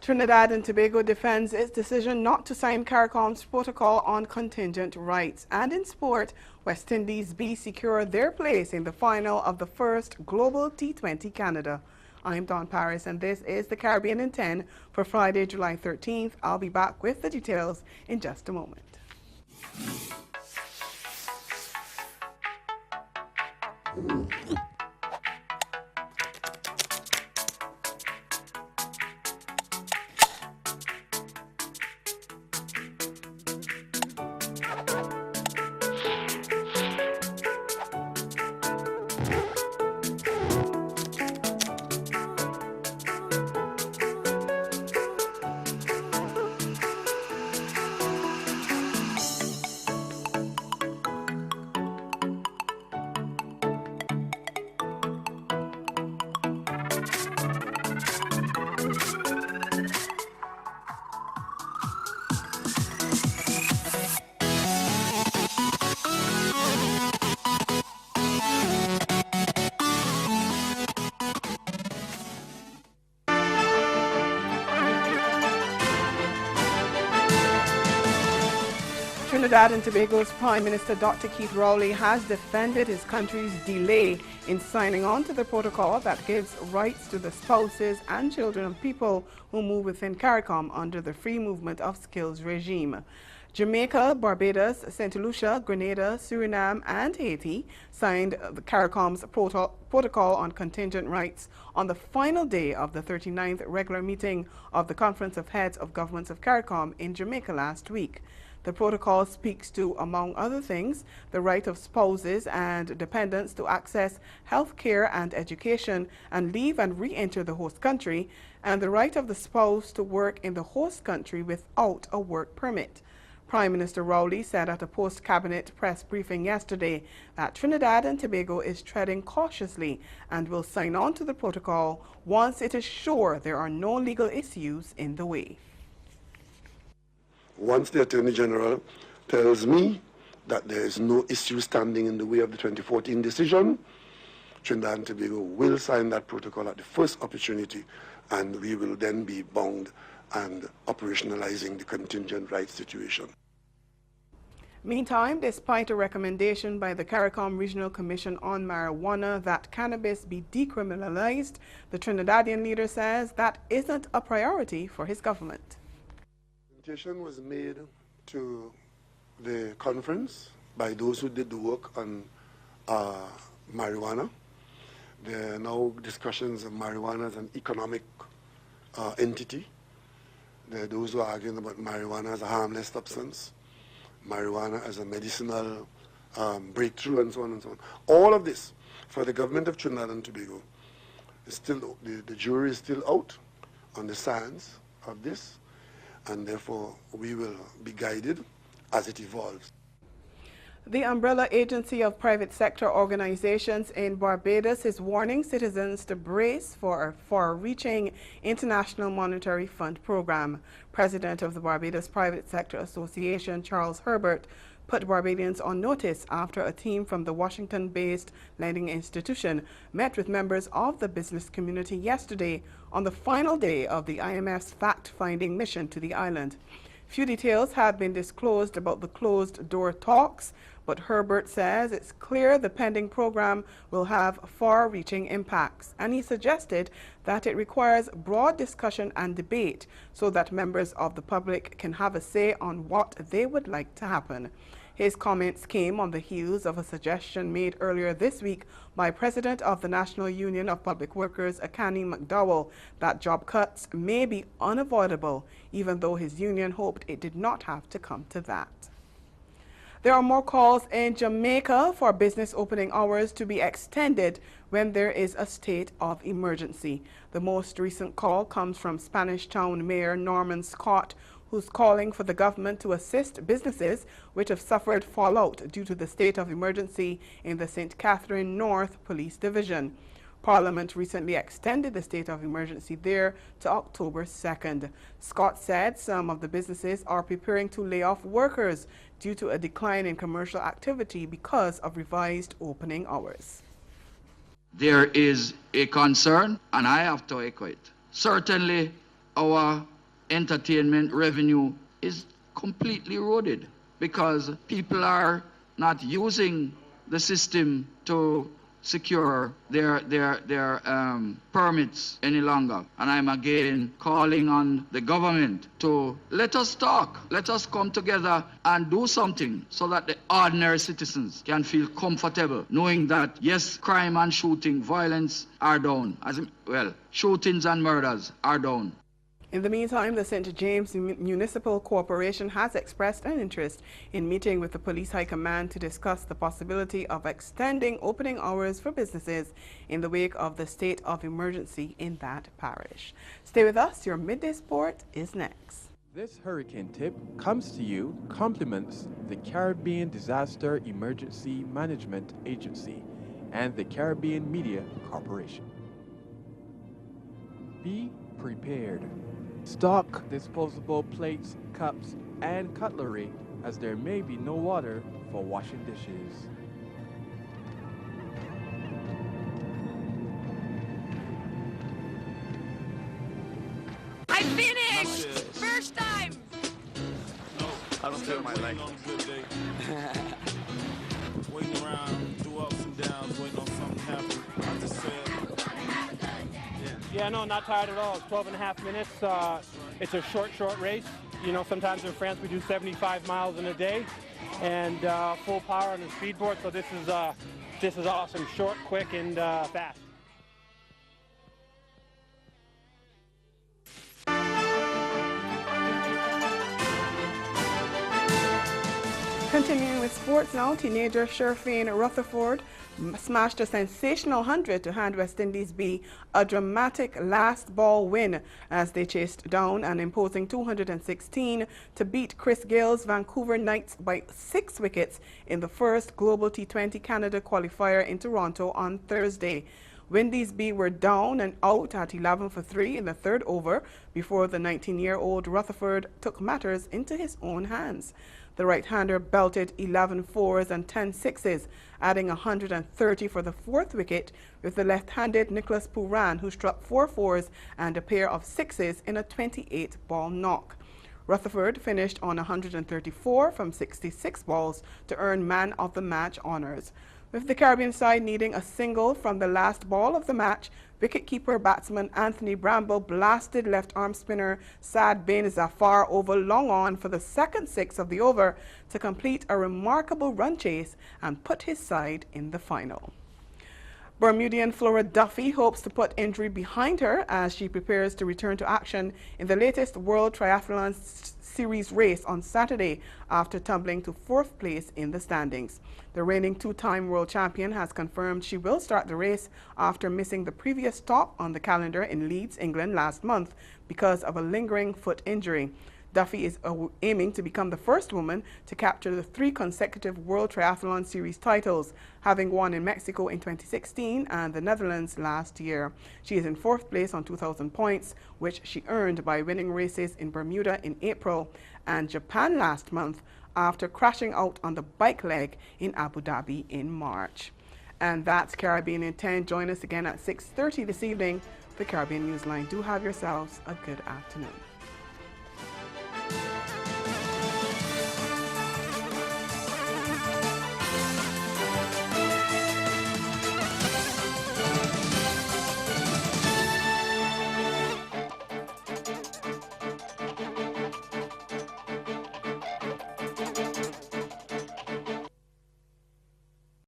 Trinidad and Tobago defends its decision not to sign CARICOM's protocol on contingent rights. And in sport, West Indies B secure their place in the final of the first Global T20 Canada. I'm Dawn Paris, and this is the Caribbean in 10 for Friday, July 13th. I'll be back with the details in just a moment. Trinidad and Tobago's Prime Minister Dr. Keith Rowley has defended his country's delay in signing on to the protocol that gives rights to the spouses and children of people who move within CARICOM under the Free Movement of Skills regime. Jamaica, Barbados, St. Lucia, Grenada, Suriname and Haiti signed the CARICOM's protocol on contingent rights on the final day of the 39th regular meeting of the Conference of Heads of Governments of CARICOM in Jamaica last week. The protocol speaks to, among other things, the right of spouses and dependents to access health care and education and leave and re-enter the host country, and the right of the spouse to work in the host country without a work permit. Prime Minister Rowley said at a post-cabinet press briefing yesterday that Trinidad and Tobago is treading cautiously and will sign on to the protocol once it is sure there are no legal issues in the way. Once the Attorney General tells me that there is no issue standing in the way of the 2014 decision, Trinidad and Tobago will sign that protocol at the first opportunity, and we will then be bound and operationalizing the contingent rights situation. Meantime, despite a recommendation by the CARICOM Regional Commission on Marijuana that cannabis be decriminalized, the Trinidadian leader says that isn't a priority for his government. Presentation was made to the conference by those who did the work on marijuana. There are now discussions of marijuana as an economic entity. There are those who are arguing about marijuana as a harmless substance, marijuana as a medicinal breakthrough, and so on and so on. All of this, for the government of Trinidad and Tobago, is still, the jury is still out on the science of this, and therefore we will be guided as it evolves. The umbrella agency of private sector organizations in Barbados is warning citizens to brace for a far-reaching International Monetary Fund program. President of the Barbados Private Sector Association, Charles Herbert, put Barbadians on notice after a team from the Washington-based lending institution met with members of the business community yesterday on the final day of the IMF's fact-finding mission to the island. Few details have been disclosed about the closed-door talks, but Herbert says it's clear the pending program will have far-reaching impacts, and he suggested that it requires broad discussion and debate so that members of the public can have a say on what they would like to happen. His comments came on the heels of a suggestion made earlier this week by President of the National Union of Public Workers, Akani McDowell, that job cuts may be unavoidable, even though his union hoped it did not have to come to that. There are more calls in Jamaica for business opening hours to be extended when there is a state of emergency. The most recent call comes from Spanish Town Mayor Norman Scott, who's calling for the government to assist businesses which have suffered fallout due to the state of emergency in the St. Catherine North Police Division. Parliament recently extended the state of emergency there to October 2nd. Scott said some of the businesses are preparing to lay off workers due to a decline in commercial activity because of revised opening hours. There is a concern, and I have to echo it. Certainly, our entertainment revenue is completely eroded because people are not using the system to secure their permits any longer. And I'm again calling on the government to let us talk, let us come together and do something so that the ordinary citizens can feel comfortable knowing that yes, crime and shooting, violence are down. Shootings and murders are down. In the meantime, the St. James Municipal Corporation has expressed an interest in meeting with the Police High Command to discuss the possibility of extending opening hours for businesses in the wake of the state of emergency in that parish. Stay with us. Your Midday Sport is next. This hurricane tip comes to you compliments the Caribbean Disaster Emergency Management Agency and the Caribbean Media Corporation. Be prepared. Stock disposable plates, cups, and cutlery as there may be no water for washing dishes. I finished! First time! No, I don't feel my leg. Waiting around, do ups and downs, waiting on something to happen. I just said. Yeah, no, not tired at all. It's 12 and a half minutes. It's a short race. You know, sometimes in France we do 75 miles in a day and full power on the speedboard. So this is awesome. Short, quick, and fast. Continuing with sports now, teenager Sherfane Rutherford smashed a sensational 100 to hand West Indies B a dramatic last ball win as they chased down an imposing 216 to beat Chris Gale's Vancouver Knights by 6 wickets in the first Global T20 Canada qualifier in Toronto on Thursday. Windies B were down and out at 11 for 3 in the third over before the 19-year-old Rutherford took matters into his own hands. The right-hander belted 11 fours and 10 sixes, adding 130 for the fourth wicket, with the left-handed Nicholas Pooran, who struck 4 fours and a pair of sixes in a 28-ball knock. Rutherford finished on 134 from 66 balls to earn Man of the Match honors. With the Caribbean side needing a single from the last ball of the match, wicketkeeper batsman Anthony Bramble blasted left-arm spinner Saad bin Zafar over long on for the second 6 of the over to complete a remarkable run chase and put his side in the final. Bermudian Flora Duffy hopes to put injury behind her as she prepares to return to action in the latest World Triathlon Series race on Saturday after tumbling to 4th place in the standings. The reigning 2-time world champion has confirmed she will start the race after missing the previous stop on the calendar in Leeds, England last month because of a lingering foot injury. Duffy is aiming to become the first woman to capture the 3 consecutive World Triathlon Series titles, having won in Mexico in 2016 and the Netherlands last year. She is in 4th place on 2,000 points, which she earned by winning races in Bermuda in April and Japan last month after crashing out on the bike leg in Abu Dhabi in March. And that's Caribbean in 10. Join us again at 6:30 this evening. The Caribbean Newsline. Do have yourselves a good afternoon.